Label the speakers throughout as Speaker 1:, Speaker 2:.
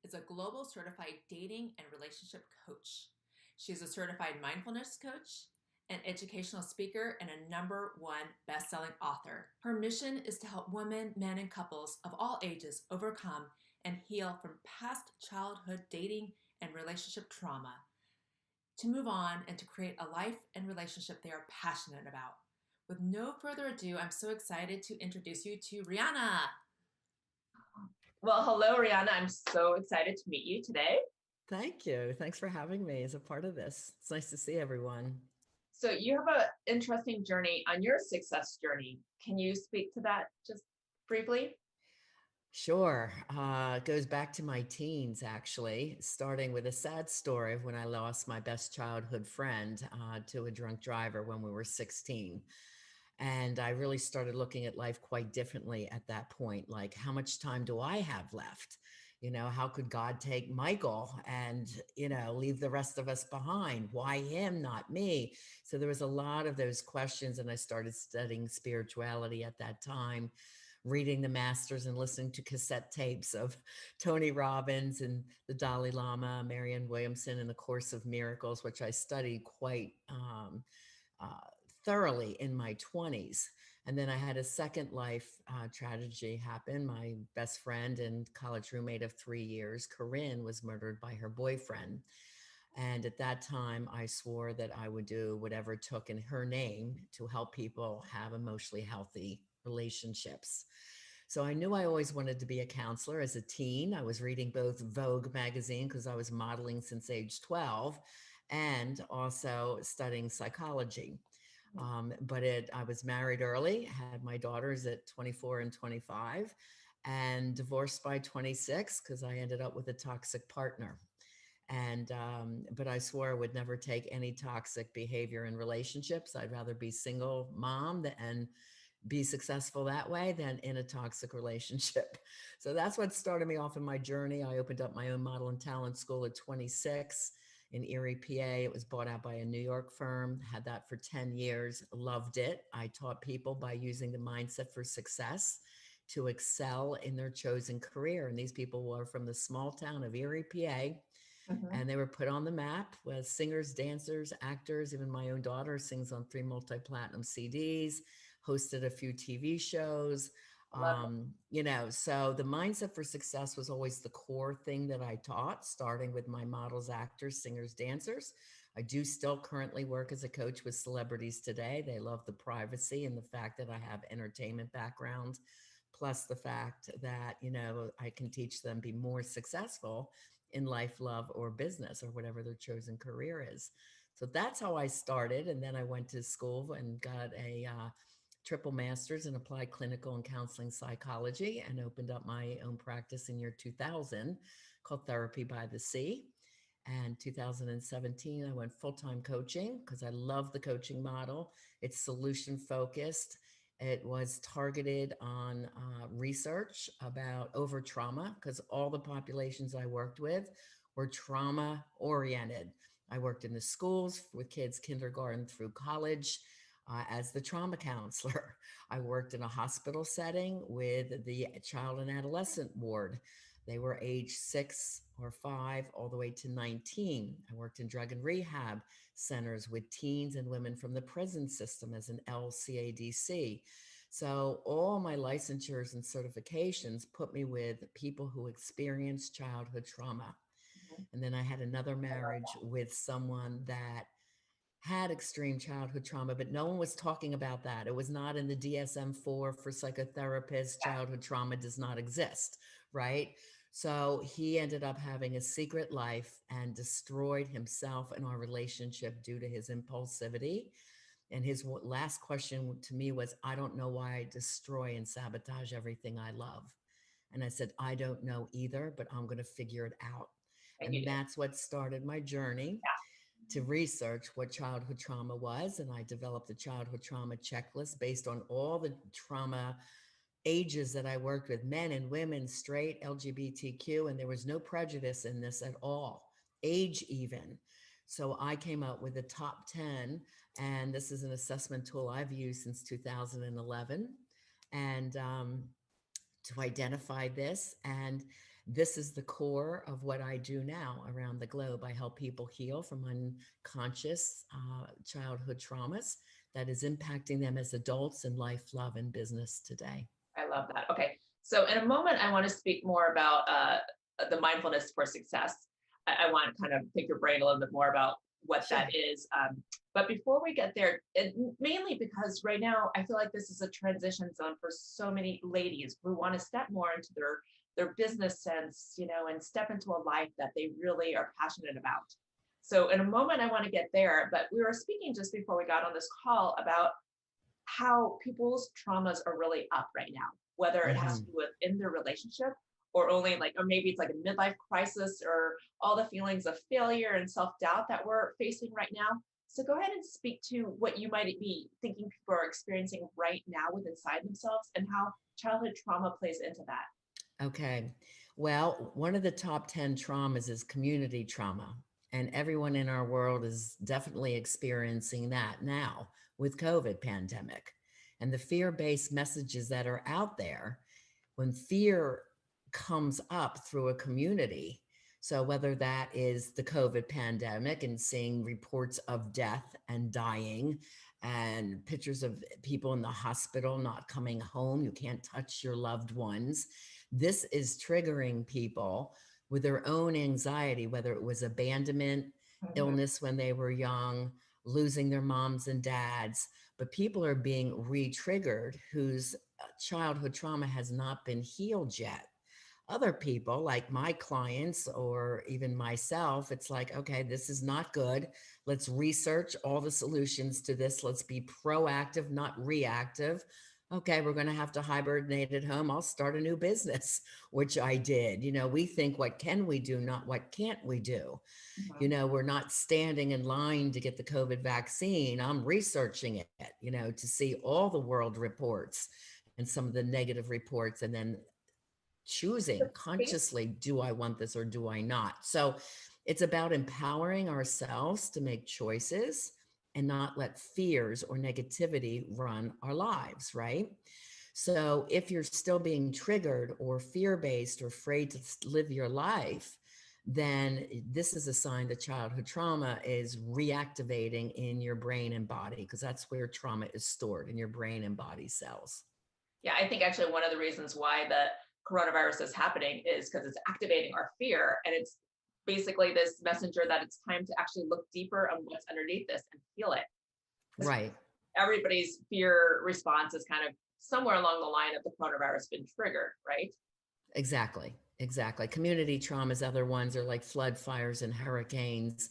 Speaker 1: is a global certified dating and relationship coach. She is a certified mindfulness coach, an educational speaker, and a #1 best-selling author. Her mission is to help women, men, and couples of all ages overcome and heal from past childhood dating and relationship trauma, to move on and to create a life and relationship they are passionate about. With no further ado, I'm so excited to introduce you to Riana. Well, hello, Riana. I'm so excited to meet you today.
Speaker 2: Thank you. Thanks for having me as a part of this. It's nice to see everyone.
Speaker 1: So you have an interesting journey on your success journey. Can you speak to that just briefly?
Speaker 2: Sure. It goes back to my teens, actually, starting with a sad story of when I lost my best childhood friend to a drunk driver when we were 16. And I really started looking at life quite differently at that point. Like, how much time do I have left? How could God take Michael and, leave the rest of us behind? Why him, not me? So there was a lot of those questions. And I started studying spirituality at that time, reading the masters and listening to cassette tapes of Tony Robbins and the Dalai Lama, Marianne Williamson, and the Course of Miracles, which I studied quite uh, thoroughly in my 20s. And then I had a second life tragedy happen. My best friend and college roommate of 3 years, Corinne, was murdered by her boyfriend. And at that time, I swore that I would do whatever it took in her name to help people have emotionally healthy relationships. So I knew I always wanted to be a counselor as a teen. I was reading both Vogue magazine because I was modeling since age 12 and also studying psychology. I was married early, had my daughters at 24 and 25, and divorced by 26 because I ended up with a toxic partner. But I swore I would never take any toxic behavior in relationships. I'd rather be single mom and be successful that way than in a toxic relationship. So that's what started me off in my journey. I opened up my own model and talent school at 26 in Erie, PA. It was bought out by a New York firm, had that for 10 years, loved it. I taught people by using the mindset for success to excel in their chosen career. And these people were from the small town of Erie, PA. And they were put on the map with singers, dancers, actors. Even my own daughter sings on 3 multi-platinum CDs, hosted a few TV shows. So the mindset for success was always the core thing that I taught, starting with my models, actors, singers, dancers. I do still currently work as a coach with celebrities today. They love the privacy and the fact that I have entertainment background, plus the fact that, I can teach them be more successful in life, love, or business, or whatever their chosen career is. So that's how I started. And then I went to school and got a triple master's in applied clinical and counseling psychology and opened up my own practice in year 2000 called Therapy by the Sea. And 2017, I went full-time coaching because I love the coaching model. It's solution focused. It was targeted on research about over trauma because all the populations I worked with were trauma oriented. I worked in the schools with kids kindergarten through college as the trauma counselor. I worked in a hospital setting with the child and adolescent ward. They were age 6 or 5 all the way to 19. I worked in drug and rehab centers with teens and women from the prison system as an LCADC. So all my licensures and certifications put me with people who experienced childhood trauma. And then I had another marriage with someone that had extreme childhood trauma, but no one was talking about that. It was not in the DSM-4 for psychotherapists. Childhood trauma does not exist, right? So he ended up having a secret life and destroyed himself and our relationship due to his impulsivity. And his last question to me was, I don't know why I destroy and sabotage everything I love. And I said, I don't know either, but I'm going to figure it out. And that's what started my journey to research what childhood trauma was. And I developed a childhood trauma checklist based on all the trauma ages that I worked with, men and women, straight, LGBTQ, and there was no prejudice in this at all, age even. So I came up with the top 10, and this is an assessment tool I've used since 2011. And to identify this. And this is the core of what I do now around the globe. I help people heal from unconscious childhood traumas that is impacting them as adults in life, love, and business today.
Speaker 1: I love that. Okay. So in a moment, I want to speak more about the mindfulness for success. I want to kind of pick your brain a little bit more about what
Speaker 2: Sure.
Speaker 1: that is. But before we get there, and mainly because right now I feel like this is a transition zone for so many ladies who want to step more into their business sense, and step into a life that they really are passionate about. So in a moment, I want to get there. But we were speaking just before we got on this call about how people's traumas are really up right now, whether it has to
Speaker 2: Hmm.
Speaker 1: do with in their relationship or only like, or maybe it's like a midlife crisis or all the feelings of failure and self-doubt that we're facing right now. So go ahead and speak to what you might be thinking people are experiencing right now with inside themselves and how childhood trauma plays into that.
Speaker 2: Okay. Well, one of the top 10 traumas is community trauma. And everyone in our world is definitely experiencing that now with COVID pandemic. And the fear-based messages that are out there, when fear comes up through a community, so whether that is the COVID pandemic and seeing reports of death and dying and pictures of people in the hospital not coming home, you can't touch your loved ones. This is triggering people with their own anxiety, whether it was abandonment,
Speaker 1: Mhm.
Speaker 2: illness when they were young, losing their moms and dads. But people are being re-triggered whose childhood trauma has not been healed yet. Other people, like my clients or even myself, it's like, okay, this is not good. Let's research all the solutions to this. Let's be proactive, not reactive. Okay, we're going to have to hibernate at home. I'll start a new business, which I did. We think, what can we do, not what can't we do?
Speaker 1: Mhm.
Speaker 2: We're not standing in line to get the COVID vaccine. I'm researching it, to see all the world reports and some of the negative reports, and then choosing consciously, do I want this or do I not? So it's about empowering ourselves to make choices and not let fears or negativity run our lives, right? So if you're still being triggered or fear-based or afraid to live your life, then this is a sign that childhood trauma is reactivating in your brain and body, because that's where trauma is stored, in your brain and body cells.
Speaker 1: Yeah, I think actually one of the reasons why the coronavirus is happening is because it's activating our fear. And it's basically this messenger that it's time to actually look deeper on what's underneath this and feel it. Because
Speaker 2: Right.
Speaker 1: everybody's fear response is kind of somewhere along the line of the coronavirus been triggered, right?
Speaker 2: Exactly. Exactly. Community traumas, other ones are like flood, fires, and hurricanes,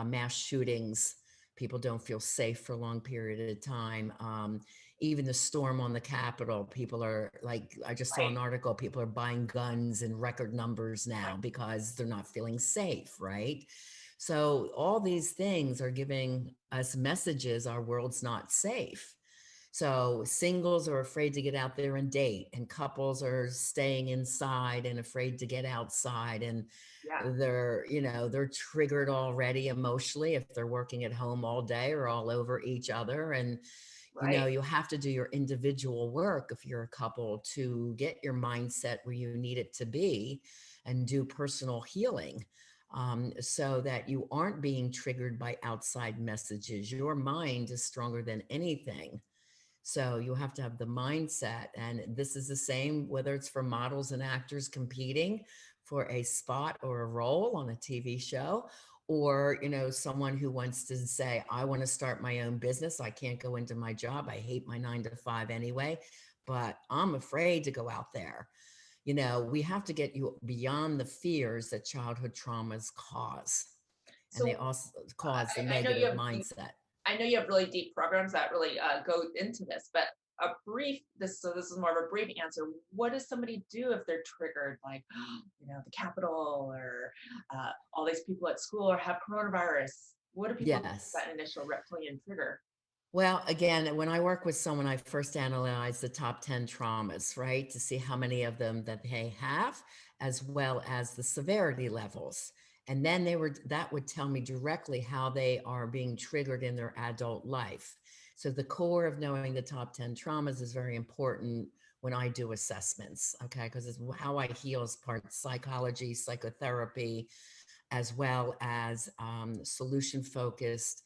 Speaker 2: mass shootings. People don't feel safe for a long period of time. Even the storm on the Capitol, people are like, I just saw
Speaker 1: Right.
Speaker 2: an article, people are buying guns in record numbers now
Speaker 1: Right.
Speaker 2: because they're not feeling safe, right? So all these things are giving us messages our world's not safe. So singles are afraid to get out there and date, and couples are staying inside and afraid to get outside. And
Speaker 1: Yeah.
Speaker 2: they're triggered already emotionally if they're working at home all day or all over each other. And,
Speaker 1: Right.
Speaker 2: you have to do your individual work if you're a couple to get your mindset where you need it to be and do personal healing. So that you aren't being triggered by outside messages. Your mind is stronger than anything, so you have to have the mindset. And this is the same, whether it's for models and actors competing for a spot or a role on a TV show, or, someone who wants to say, I want to start my own business. I can't go into my job. I hate my 9 to 5 anyway, but I'm afraid to go out there. We have to get you beyond the fears that childhood traumas cause. And they
Speaker 1: So
Speaker 2: also cause the
Speaker 1: I know you
Speaker 2: negative
Speaker 1: have
Speaker 2: mindset.
Speaker 1: I know you have really deep programs that really go into this, but a brief so this is more of a brief answer. What does somebody do if they're triggered, like the Capitol or all these people at school or have coronavirus? What do people do with
Speaker 2: Yes.
Speaker 1: that initial reptilian trigger?
Speaker 2: Well, again, when I work with someone, I first analyze the top 10 traumas, right? To see how many of them that they have, as well as the severity levels. And then that would tell me directly how they are being triggered in their adult life. So the core of knowing the top 10 traumas is very important when I do assessments, okay? Because it's how I heal is part psychology, psychotherapy, as well as solution focused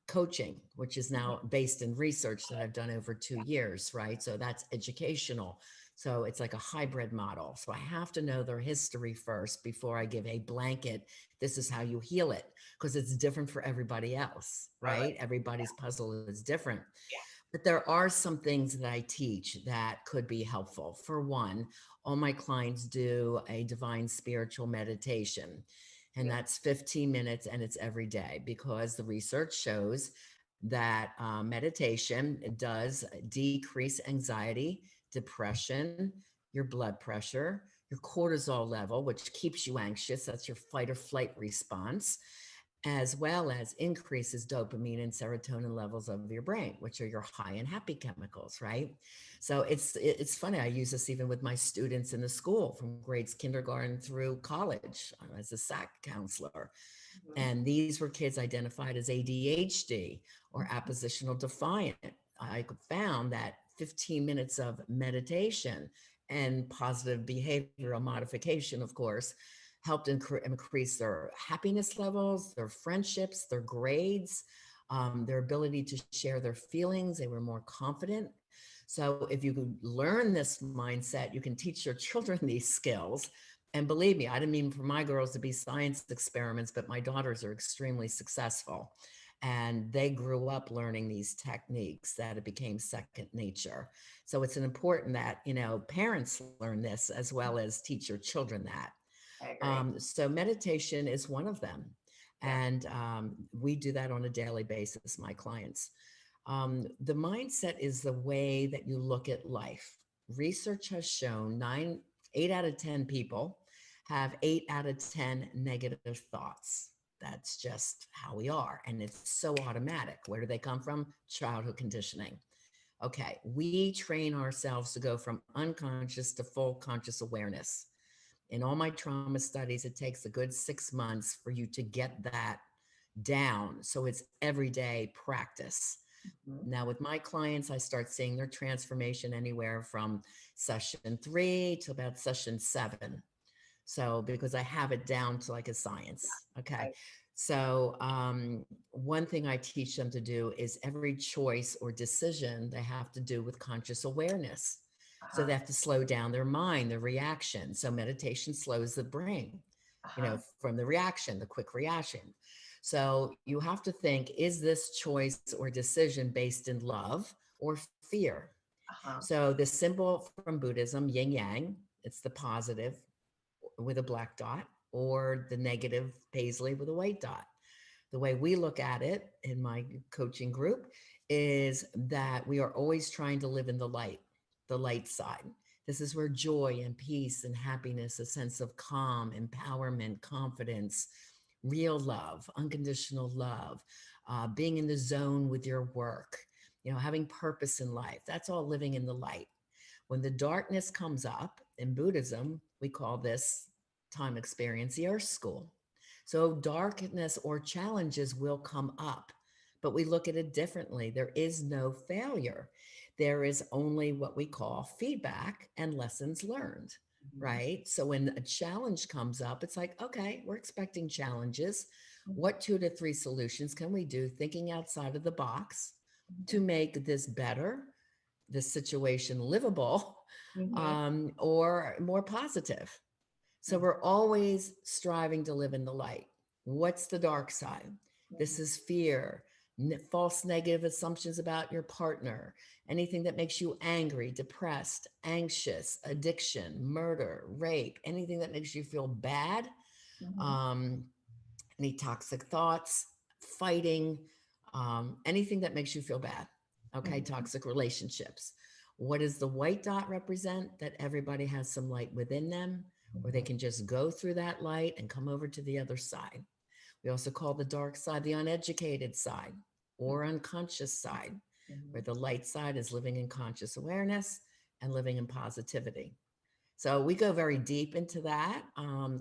Speaker 2: coaching, which is now based in research that I've done over 2 years, right? So that's educational. So it's like a hybrid model. So I have to know their history first before I give a blanket, this is how you heal it, because it's different for everybody else,
Speaker 1: Totally.
Speaker 2: right? Everybody's puzzle is different.
Speaker 1: Yeah.
Speaker 2: But there are some things that I teach that could be helpful. For one, all my clients do a divine spiritual meditation, and
Speaker 1: Yeah.
Speaker 2: that's 15 minutes and it's every day because the research shows that meditation does decrease anxiety, depression, your blood pressure, your cortisol level, which keeps you anxious. That's your fight or flight response, as well as increases dopamine and serotonin levels of your brain, which are your high and happy chemicals, right? So it's funny. I use this even with my students in the school from grades kindergarten through college as a SAC counselor.
Speaker 1: Mhm.
Speaker 2: And these were kids identified as ADHD or oppositional defiant. I found that 15 minutes of meditation and positive behavioral modification, of course, helped increase their happiness levels, their friendships, their grades, their ability to share their feelings. They were more confident. So if you could learn this mindset, you can teach your children these skills. And believe me, I didn't mean for my girls to be science experiments, but my daughters are extremely successful. And they grew up learning these techniques that it became second nature. So it's important that, parents learn this as well as teach your children that.
Speaker 1: I agree.
Speaker 2: So meditation is one of them.
Speaker 1: Yeah.
Speaker 2: And we do that on a daily basis, my clients. The mindset is the way that you look at life. Research has shown 8 out of 10 people have 8 out of 10 negative thoughts. That's just how we are. And it's so automatic. Where do they come from? Childhood conditioning. Okay. We train ourselves to go from unconscious to full conscious awareness. In all my trauma studies, it takes a good 6 months for you to get that down. So it's everyday practice.
Speaker 1: Mhm.
Speaker 2: Now, with my clients, I start seeing their transformation anywhere from session 3 to about session 7. So, because I have it down to like a science. Okay.
Speaker 1: I,
Speaker 2: So, one thing I teach them to do is every choice or decision they have to do with conscious awareness. So,
Speaker 1: uh-huh.
Speaker 2: they have to slow down their mind, their reaction. So, meditation slows the brain,
Speaker 1: Uh-huh.
Speaker 2: from the reaction, the quick reaction. So, you have to think, is this choice or decision based in love or fear?
Speaker 1: Uh-huh.
Speaker 2: So, the symbol from Buddhism, yin yang, it's the positive with a black dot, or the negative paisley with a white dot. The way we look at it in my coaching group is that we are always trying to live in the light side. This is where joy and peace and happiness, a sense of calm, empowerment, confidence, real love, unconditional love, being in the zone with your work, having purpose in life. That's all living in the light. When the darkness comes up in Buddhism, we call this time experience the earth school. So darkness or challenges will come up, but we look at it differently. There is no failure. There is only what we call feedback and lessons learned,
Speaker 1: Mhm.
Speaker 2: right? So when a challenge comes up, it's like, okay, we're expecting challenges.
Speaker 1: Mhm.
Speaker 2: What 2 to 3 solutions can we do thinking outside of the box to
Speaker 1: Mhm.
Speaker 2: make this better, this situation livable,
Speaker 1: Mhm.
Speaker 2: or more positive? So
Speaker 1: Mhm.
Speaker 2: we're always striving to live in the light. What's the dark side? This
Speaker 1: Mhm.
Speaker 2: is fear, false negative assumptions about your partner, anything that makes you angry, depressed, anxious, addiction, murder, rape, anything that makes you feel bad,
Speaker 1: Mhm.
Speaker 2: um, any toxic thoughts, fighting, anything that makes you feel bad. Okay,
Speaker 1: Mhm.
Speaker 2: toxic relationships. What does the white dot represent? That everybody has some light within them, or they
Speaker 1: Mhm.
Speaker 2: can just go through that light and come over to the other side. We also call the dark side the uneducated side or unconscious side, where
Speaker 1: Mhm.
Speaker 2: the light side is living in conscious awareness and living in positivity. So we go very deep into that.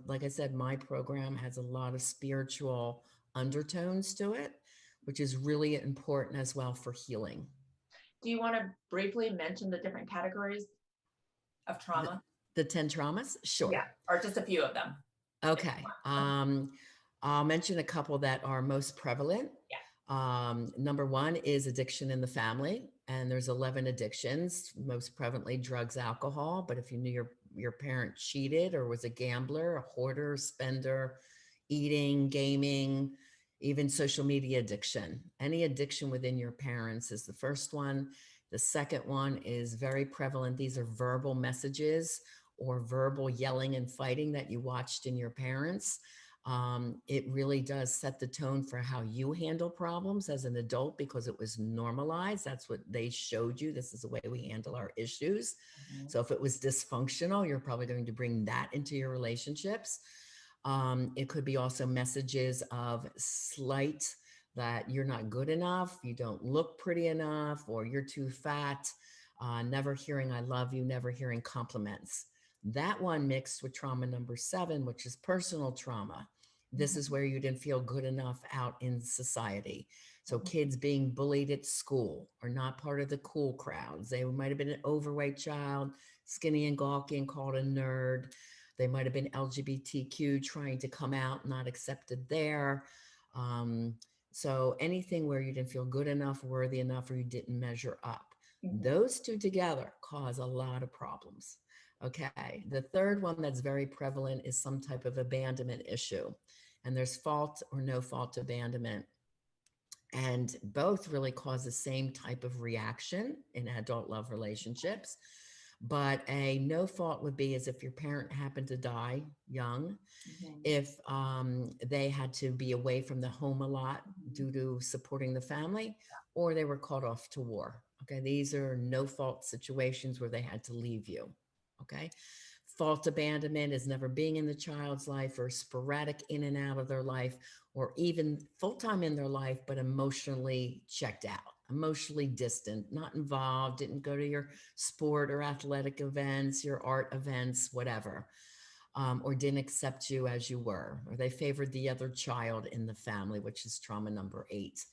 Speaker 2: Like I said, my program has a lot of spiritual undertones to it, which is really important as well for healing.
Speaker 1: Do you want to briefly mention the different categories? of trauma?
Speaker 2: The 10 traumas?
Speaker 1: Yeah,
Speaker 2: Sure.
Speaker 1: or just a few of them.
Speaker 2: Okay. I'll mention a couple that are most prevalent.
Speaker 1: Yeah.
Speaker 2: Number one is addiction in the family, and there's 11 addictions, most prevalently drugs, alcohol. But if you knew your parent cheated or was a gambler, a hoarder, spender, eating, gaming, even social media addiction, any addiction within your parents is the first one. The second one is very prevalent. These are verbal messages or verbal yelling and fighting that you watched in your parents. It really does set the tone for how you handle problems as an adult because it was normalized. That's what they showed you. This is the way we handle our issues. So if it was dysfunctional, you're probably going to bring that into your relationships. It could be also messages of slight, that you're not good enough, you don't look pretty enough, or you're too fat, never hearing I love you, never hearing compliments. That one mixed with trauma number 7, which is personal trauma. This is where you didn't feel good enough out in society. So kids being bullied at school or not part of the cool crowds. They might have been an overweight child, skinny and gawky and called a nerd. They might have been LGBTQ, trying to come out, not accepted there. So anything where you didn't feel good enough, worthy enough, or you didn't measure up. Those two together cause a lot of problems. Okay. The third one that's very prevalent is some type of abandonment issue. And there's fault or no fault abandonment. And both really cause the same type of reaction in adult love relationships. But a no fault would be as if your parent happened to die young, if they had to be away from the home a lot due to supporting the family, or they were called off to war. Okay. These are no fault situations where they had to leave you. Okay. Fault abandonment is never being in the child's life or sporadic in and out of their life, or even full-time in their life, but emotionally checked out, emotionally distant, not involved, didn't go to your sport or athletic events, your art events, whatever, or didn't accept you as you were, or they favored the other child in the family, which is trauma number 8.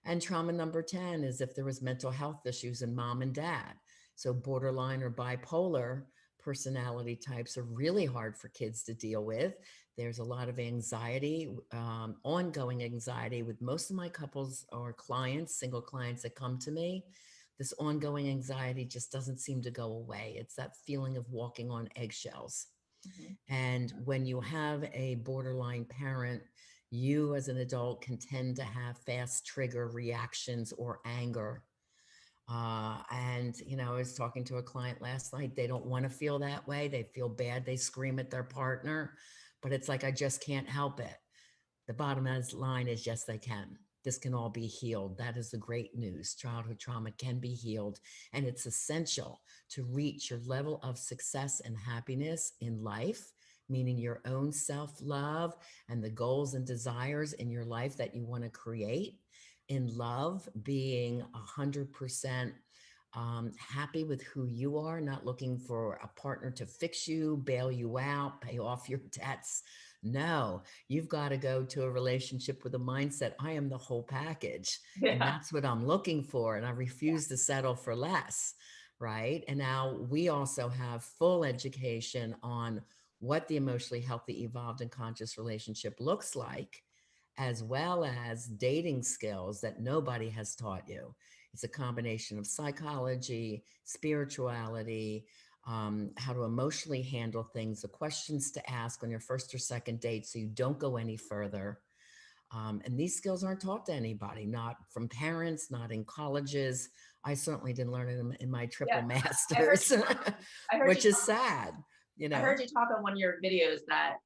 Speaker 2: And trauma number 10 is if there was mental health issues in mom and dad. So borderline or bipolar personality types are really hard for kids to deal with. There's a lot of anxiety, ongoing anxiety with most of my couples or clients, single clients that come to me. This ongoing anxiety just doesn't seem to go away. It's that feeling of walking on eggshells. And when you have a borderline parent, you as an adult can tend to have fast trigger reactions or anger. And, I was talking to a client last night. They don't want to feel that way. They feel bad. They scream at their partner, but it's like, I just can't help it. The bottom line is, yes, they can. This can all be healed. That is the great news. Childhood trauma can be healed. And it's essential to reach your level of success and happiness in life, meaning your own self-love and the goals and desires in your life that you want to create. In love, being 100% happy with who you are, not looking for a partner to fix you, bail you out, pay off your debts. No, you've got to go to a relationship with a mindset. I am the whole package. And that's what I'm looking for. And I refuse to settle for less. Right. And now we also have full education on what the emotionally healthy, evolved, and conscious relationship looks like, as well as dating skills that nobody has taught you. It's a combination of psychology, spirituality, how to emotionally handle things, the questions to ask on your first or second date so you don't go any further. And these skills aren't taught to anybody, not from parents, not in colleges. I certainly didn't learn them in my triple masters, which is sad.
Speaker 1: I heard you talk on one of your videos that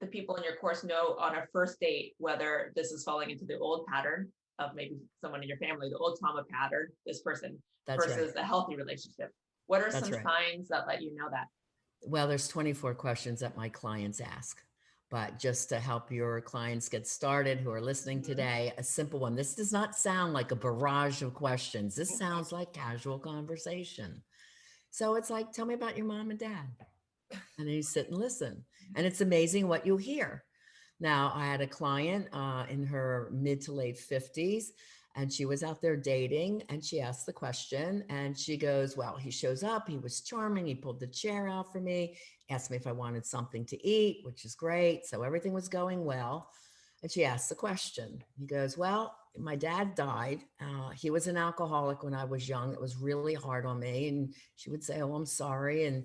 Speaker 1: the people in your course know on a first date whether this is falling into the old pattern of maybe someone in your family, the old trauma pattern, this person, versus a healthy relationship. What are some signs that let you know that?
Speaker 2: Well, there's 24 questions that my clients ask. But just to help your clients get started who are listening today, a simple one. This does not sound like a barrage of questions. This sounds like casual conversation. So it's like, tell me about your mom and dad. And then you sit and listen. And it's amazing what you hear. Now, I had a client in her mid to late 50s, and she was out there dating, and she asked the question, and she goes, well, he shows up, he was charming, he pulled the chair out for me, asked me if I wanted something to eat, which is great. So everything was going well. And she asked the question. He goes, well, my dad died. He was an alcoholic when I was young. It was really hard on me. And she would say, oh, I'm sorry. And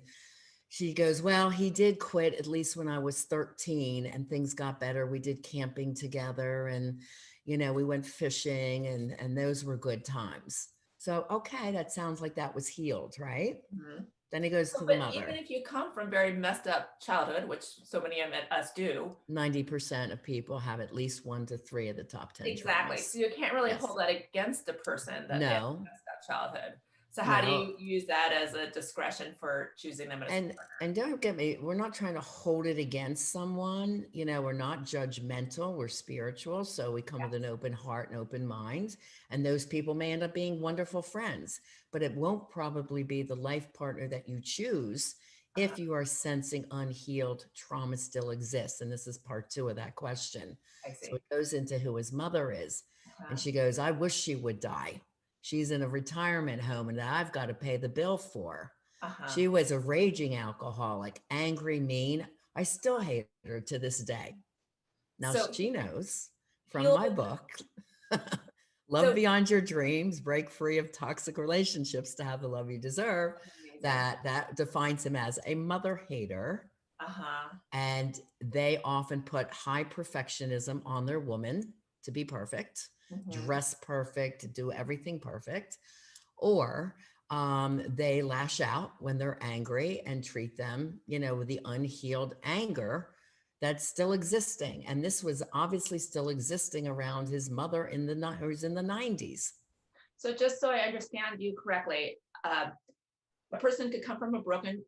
Speaker 2: she goes, well, he did quit at least when I was 13 and things got better. We did camping together and, we went fishing and those were good times. So, okay, that sounds like that was healed, right?
Speaker 1: Mhm.
Speaker 2: Then he goes
Speaker 1: So,
Speaker 2: to the
Speaker 1: but even
Speaker 2: mother.
Speaker 1: if you come from very messed up childhood, which so many of us do,
Speaker 2: 90% of people have at least 1 to 3 of the top 10
Speaker 1: exactly.
Speaker 2: traumas.
Speaker 1: So you can't really
Speaker 2: Yes.
Speaker 1: hold that against a person that they have a
Speaker 2: No,
Speaker 1: messed up childhood. So how do
Speaker 2: no.
Speaker 1: you use that as a discretion for choosing them as a
Speaker 2: And don't get me, we're not trying to hold it against someone. We're not judgmental, we're spiritual. So we come with an open heart and open mind. And those people may end up being wonderful friends, but it won't probably be the life partner that you choose
Speaker 1: uh-huh.
Speaker 2: if you are sensing unhealed trauma still exists. And this is part 2 of that question.
Speaker 1: I
Speaker 2: So
Speaker 1: see.
Speaker 2: it goes into who his mother is. And
Speaker 1: Uh-huh.
Speaker 2: she goes, I wish she would die. She's in a retirement home and I've got to pay the bill for.
Speaker 1: Uh-huh.
Speaker 2: She was a raging alcoholic, angry, mean. I still hate her to this day. Now
Speaker 1: So
Speaker 2: she knows from
Speaker 1: heal
Speaker 2: my
Speaker 1: the
Speaker 2: book, Love
Speaker 1: so
Speaker 2: Beyond Your Dreams, Break Free of Toxic Relationships to Have the Love You Deserve,
Speaker 1: amazing.
Speaker 2: that defines him as a mother hater.
Speaker 1: Uh-huh.
Speaker 2: And they often put high perfectionism on their woman to be perfect,
Speaker 1: Mm-hmm.
Speaker 2: dress perfect, do everything perfect. Or they lash out when they're angry and treat them, with the unhealed anger that's still existing. And this was obviously still existing around his mother who's in the 90s.
Speaker 1: So just so I understand you correctly, a person could come from a broken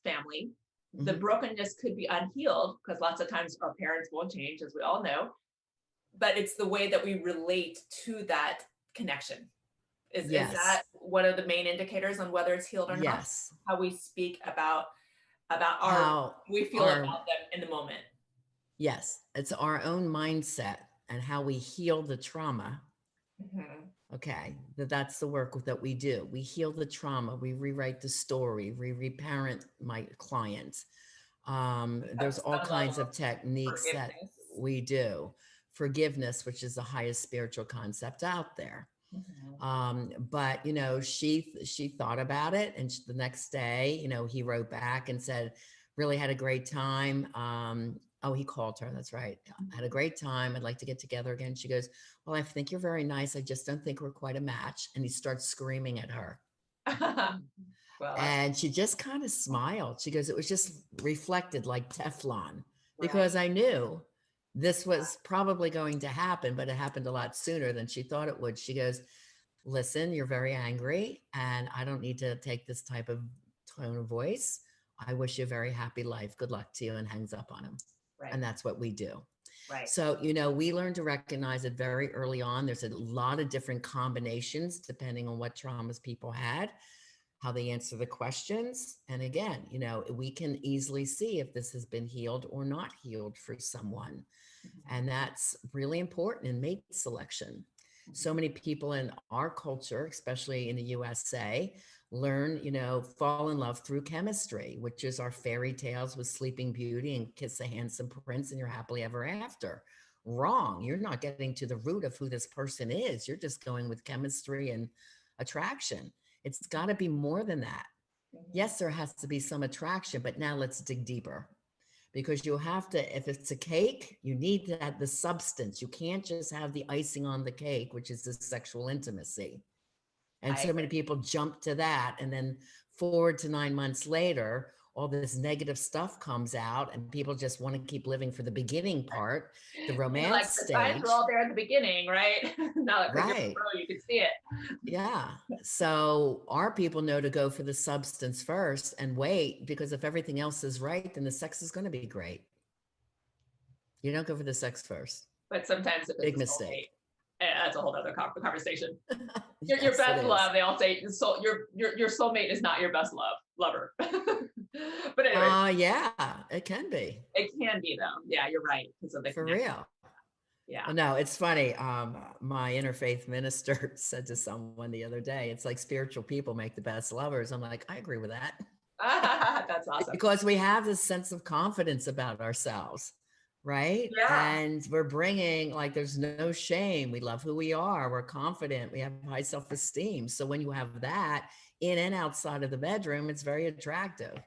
Speaker 1: family. The
Speaker 2: Mm-hmm.
Speaker 1: brokenness could be unhealed because lots of times our parents won't change, as we all know. But it's the way that we relate to that connection. Is
Speaker 2: Yes.
Speaker 1: that one of the main indicators on whether it's healed or not?
Speaker 2: Yes.
Speaker 1: How we speak about our
Speaker 2: How
Speaker 1: we feel
Speaker 2: our,
Speaker 1: about them in the moment.
Speaker 2: yes, it's our own mindset and how we heal the trauma.
Speaker 1: Mm-hmm.
Speaker 2: Okay, that's the work that we do. We heal the trauma. We rewrite the story. We reparent my clients. There's
Speaker 1: That's
Speaker 2: all
Speaker 1: some level
Speaker 2: kinds of
Speaker 1: of
Speaker 2: techniques that
Speaker 1: forgiveness.
Speaker 2: we do. Forgiveness, which is the highest spiritual concept out there.
Speaker 1: Mm-hmm.
Speaker 2: But she thought about it, and the next day, he wrote back and said, "Really had a great time." Oh, he called her. That's right. Had a great time. I'd like to get together again. She goes, "Well, I think you're very nice. I just don't think we're quite a match." And he starts screaming at her.
Speaker 1: Well, that's
Speaker 2: And she just kind of smiled. She goes, it was just reflected like Teflon
Speaker 1: right.
Speaker 2: because I knew this was probably going to happen, but it happened a lot sooner than she thought it would. She goes, listen, you're very angry and I don't need to take this type of tone of voice. I wish you a very happy life. Good luck to you, and hangs up on him.
Speaker 1: Right.
Speaker 2: And that's what we do.
Speaker 1: Right.
Speaker 2: So, we learn to recognize it very early on. There's a lot of different combinations depending on what traumas people had, how they answer the questions. And again, we can easily see if this has been healed or not healed for someone.
Speaker 1: Mm-hmm.
Speaker 2: And that's really important in mate selection. So many people in our culture, especially in the USA, learn, fall in love through chemistry, which is our fairy tales with Sleeping Beauty and Kiss the Handsome Prince and you're happily ever after. Wrong. You're not getting to the root of who this person is. You're just going with chemistry and attraction. It's got to be more than that.
Speaker 1: Mm-hmm.
Speaker 2: Yes, there has to be some attraction, but now let's dig deeper, because you have to, if it's a cake, you need the substance. You can't just have the icing on the cake, which is the sexual intimacy. And
Speaker 1: I
Speaker 2: so many
Speaker 1: agree.
Speaker 2: people jump to that. And then forward to 9 months later, all this negative stuff comes out and people just want to keep living for the beginning part, the romance
Speaker 1: Like the signs were
Speaker 2: stage.
Speaker 1: all there at the beginning, right? Now because you're a
Speaker 2: Right.
Speaker 1: pro, you can see it.
Speaker 2: Yeah. So our people know to go for the substance first and wait, because if everything else is right, then the sex is going to be great. You don't go for the sex first.
Speaker 1: But sometimes if it's
Speaker 2: Big
Speaker 1: a soulmate,
Speaker 2: mistake.
Speaker 1: that's a whole other conversation. Your
Speaker 2: Yes, it
Speaker 1: best
Speaker 2: is.
Speaker 1: love, they all say, your soulmate is not your best lover. But anyway,
Speaker 2: Yeah, it can be,
Speaker 1: it can be though. Yeah, you're right because of the
Speaker 2: for
Speaker 1: connection.
Speaker 2: real.
Speaker 1: Yeah.
Speaker 2: Well, no, it's funny. My interfaith minister said to someone the other day, it's like spiritual people make the best lovers. I'm like, I agree with that
Speaker 1: That's awesome.
Speaker 2: because we have this sense of confidence about ourselves, right?
Speaker 1: Yeah.
Speaker 2: And we're bringing, like, there's no shame. We love who we are. We're confident. We have high self esteem. So when you have that in and outside of the bedroom, it's very attractive.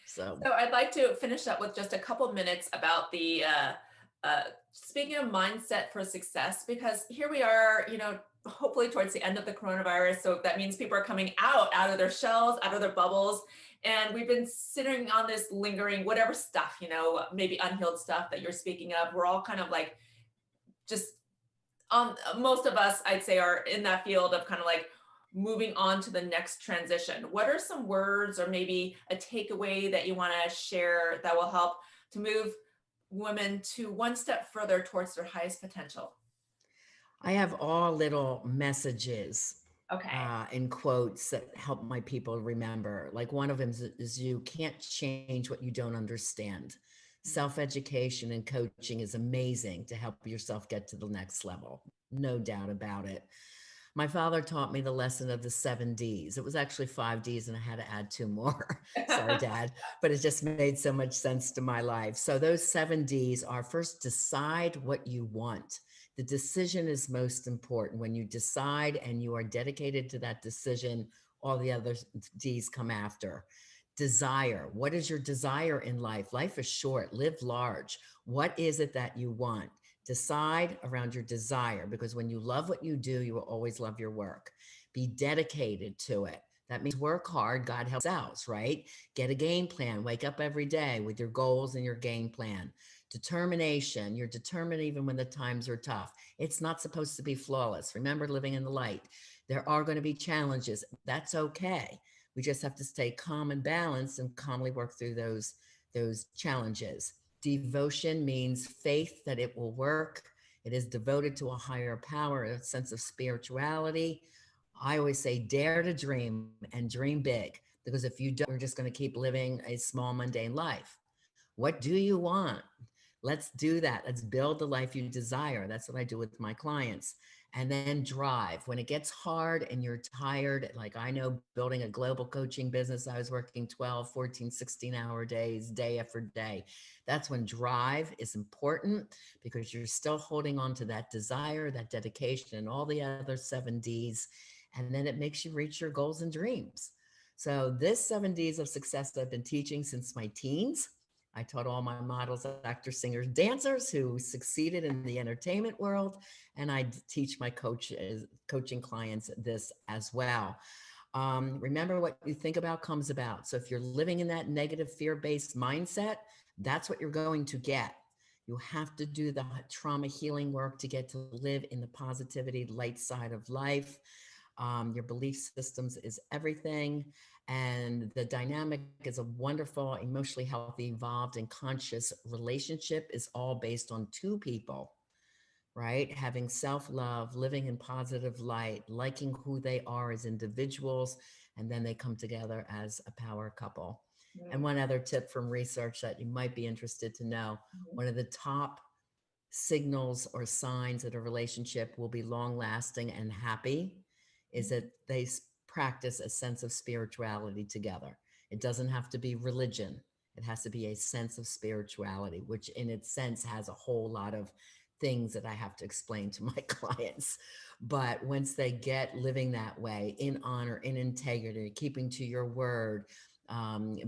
Speaker 2: So
Speaker 1: So I'd like to finish up with just a couple minutes about the uh, speaking of mindset for success, because here we are, hopefully towards the end of the coronavirus. So that means people are coming out of their shells, out of their bubbles. And we've been sitting on this lingering, whatever stuff, maybe unhealed stuff that you're speaking of. We're all kind of like just most of us, I'd say, are in that field of kind of like moving on to the next transition. What are some words or maybe a takeaway that you want to share that will help to move women to one step further towards their highest potential?
Speaker 2: I have all little messages
Speaker 1: Okay.
Speaker 2: in quotes that help my people remember. Like one of them is you can't change what you don't understand. Self education and coaching is amazing to help yourself get to the next level. No doubt about it. My father taught me the lesson of the 7 Ds. It was actually 5 Ds, and I had to add two more. Sorry, Dad, but it just made so much sense to my life. So, those 7 Ds are: first, decide what you want. The decision is most important. When you decide and you are dedicated to that decision, all the other D's come after. Desire. What is your desire in life? Life is short, live large. What is it that you want? Decide around your desire, because when you love what you do, you will always love your work. Be dedicated to it. That means work hard. God helps out, right? Get a game plan. Wake up every day with your goals and your game plan. Determination. You're determined even when the times are tough. It's not supposed to be flawless. Remember, living in the light. There are going to be challenges. That's okay. We just have to stay calm and balanced and calmly work through those challenges. Devotion means faith that it will work. It is devoted to a higher power, a sense of spirituality. I always say, dare to dream and dream big, because if you don't, you're just going to keep living a small, mundane life. What do you want? Let's do that. Let's build the life you desire. That's what I do with my clients. And then drive. When it gets hard and you're tired, like I know building a global coaching business, I was working 12, 14, 16-hour days, day after day. That's when drive is important, because you're still holding on to that desire, that dedication, and all the other 7 Ds. And then it makes you reach your goals and dreams. So, this 7 Ds of success I've been teaching since my teens. I taught all my models, actors, singers, dancers who succeeded in the entertainment world. And I teach my coaching clients this as well. Remember, what you think about comes about. So if you're living in that negative fear-based mindset, that's what you're going to get. You have to do the trauma healing work to get to live in the positivity, light side of life. Your belief systems is everything. And the dynamic is a wonderful, emotionally healthy, evolved, and conscious relationship is all based on two people, right? Having self love, living in positive light, liking who they are as individuals, and then they come together as a power couple. And
Speaker 1: Mhm.
Speaker 2: one other tip from research that you might be interested to know: one of the top signals or signs that a relationship will be long lasting and happy is that they practice a sense of spirituality together. It doesn't have to be religion. It has to be a sense of spirituality, which in its sense has a whole lot of things that I have to explain to my clients. But once they get living that way, in honor, in integrity, keeping to your word,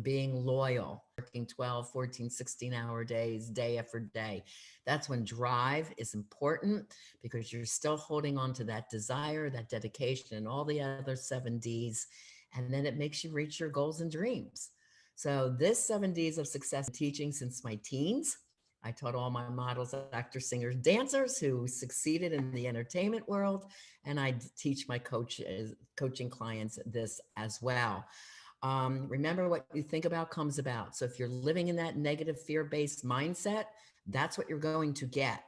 Speaker 2: being loyal, working 12, 14, 16-hour days, day after day, that's when drive is important, because you're still holding on to that desire, that dedication, and all the other 7 Ds. And then it makes you reach your goals and dreams. So, this 7 Ds of success teaching since my teens. I taught all my models, actors, singers, dancers who succeeded in the entertainment world. And I teach my coaching clients this as well. Remember, what you think about comes about. So if you're living in that negative fear-based mindset, that's what you're going to get.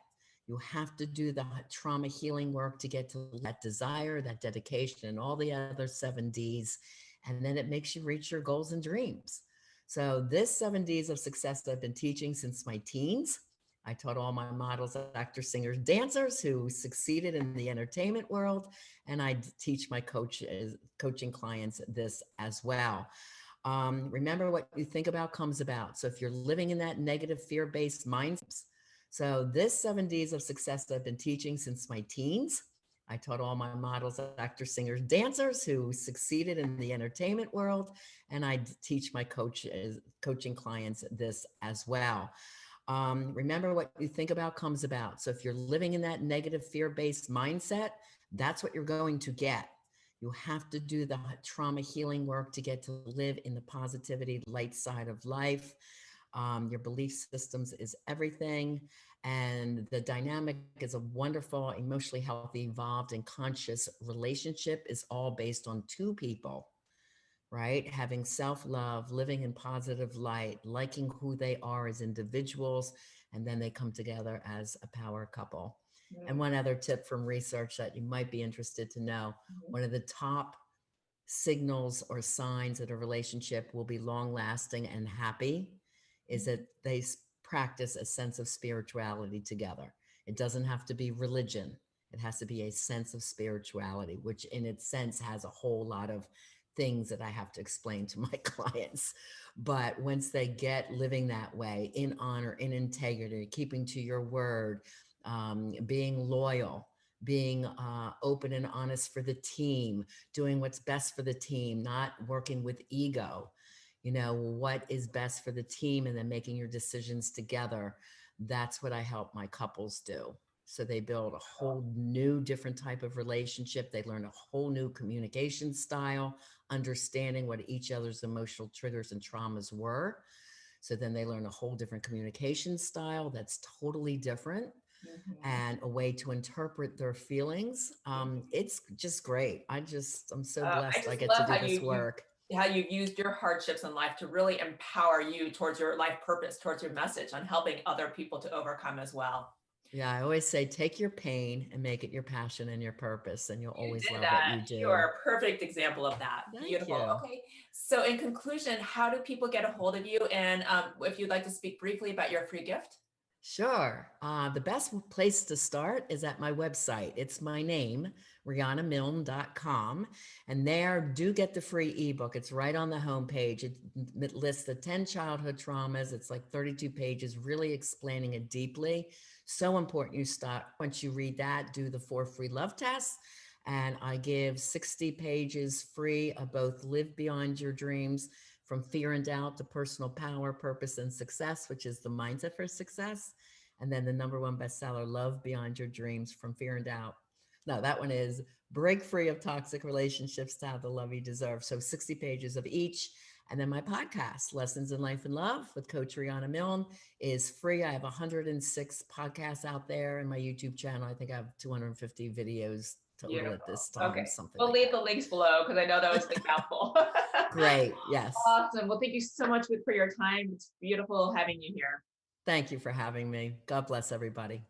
Speaker 2: You have to do the trauma healing work to get to that desire, that dedication, and all the other 7 Ds. And then it makes you reach your goals and dreams. So this 7 Ds of success I've been teaching since my teens. I taught all my models, actors, singers, dancers who succeeded in the entertainment world. And teach my coaching clients this as well. Remember, what you think about comes about. So if you're living in that negative fear-based mindset, so this 7 Ds of success I've been teaching since my teens. I taught all my models, actors, singers, dancers who succeeded in the entertainment world. And teach my coaching clients this as well. Remember, what you think about comes about. So if you're living in that negative fear-based mindset, that's what you're going to get. You have to do the trauma healing work to get to live in the positivity, light side of life. Your belief systems is everything. And the dynamic is a wonderful, emotionally healthy, involved, and conscious relationship is all based on two people, right? Having self-love, living in positive light, liking who they are as individuals, and then they come together as a power couple. And one other tip from research that you might be interested to know, one of the top signals or signs that a relationship will be long lasting and happy is that they practice a sense of spirituality together. It doesn't have to be religion. It has to be a sense of spirituality, which in its sense has a whole lot of things that I have to explain to my clients. But once they get living that way, in honor, in integrity, keeping to your word, being loyal, being open and honest for the team, doing what's best for the team, not working with ego, what is best for the team, and then making your decisions together. That's what I help my couples do. So they build a whole new different type of relationship. They learn a whole new communication style, understanding what each other's emotional triggers and traumas were. So then they learn a whole different communication style that's totally different, and a way to interpret their feelings. It's just great. I'm so
Speaker 1: I
Speaker 2: blessed I
Speaker 1: just
Speaker 2: get to
Speaker 1: love
Speaker 2: do this work.
Speaker 1: how you've used your hardships in life to really empower you towards your life purpose, towards your message on helping other people to overcome as well.
Speaker 2: Yeah, I always say, take your pain and make it your passion and your purpose, and you'll
Speaker 1: You
Speaker 2: always
Speaker 1: did
Speaker 2: love what
Speaker 1: that.
Speaker 2: you
Speaker 1: You
Speaker 2: do.
Speaker 1: are a perfect example of that.
Speaker 2: Thank
Speaker 1: Beautiful.
Speaker 2: you.
Speaker 1: Okay. So, in conclusion, how do people get a hold of you? And if you'd like to speak briefly about your free gift?
Speaker 2: Sure. The best place to start is at my website. It's my name, rianamilne.com. And there, do get the free ebook. It's right on the homepage. It lists the 10 childhood traumas. It's like 32 pages, really explaining it deeply. So important you start, once you read that, do the 4 free love tests. And I give 60 pages free of both Live Beyond Your Dreams, From Fear and Doubt to Personal Power, Purpose, and Success, which is the mindset for success. And then the #1 bestseller, Love Beyond Your Dreams, From Fear and Doubt. No, that one is Break Free of Toxic Relationships to Have the Love You Deserve. So 60 pages of each. And then my podcast, Lessons in Life and Love with Coach Riana Milne, is free. I have 106 podcasts out there, and my YouTube channel, I think I have 250 videos total at
Speaker 1: Beautiful.
Speaker 2: this time,
Speaker 1: Okay.
Speaker 2: something
Speaker 1: We'll
Speaker 2: like
Speaker 1: leave the links below because I know that was a big mouthful.
Speaker 2: that. Great. Yes.
Speaker 1: Awesome. Well, thank you so much for your time. It's beautiful having you here.
Speaker 2: Thank you for having me. God bless everybody.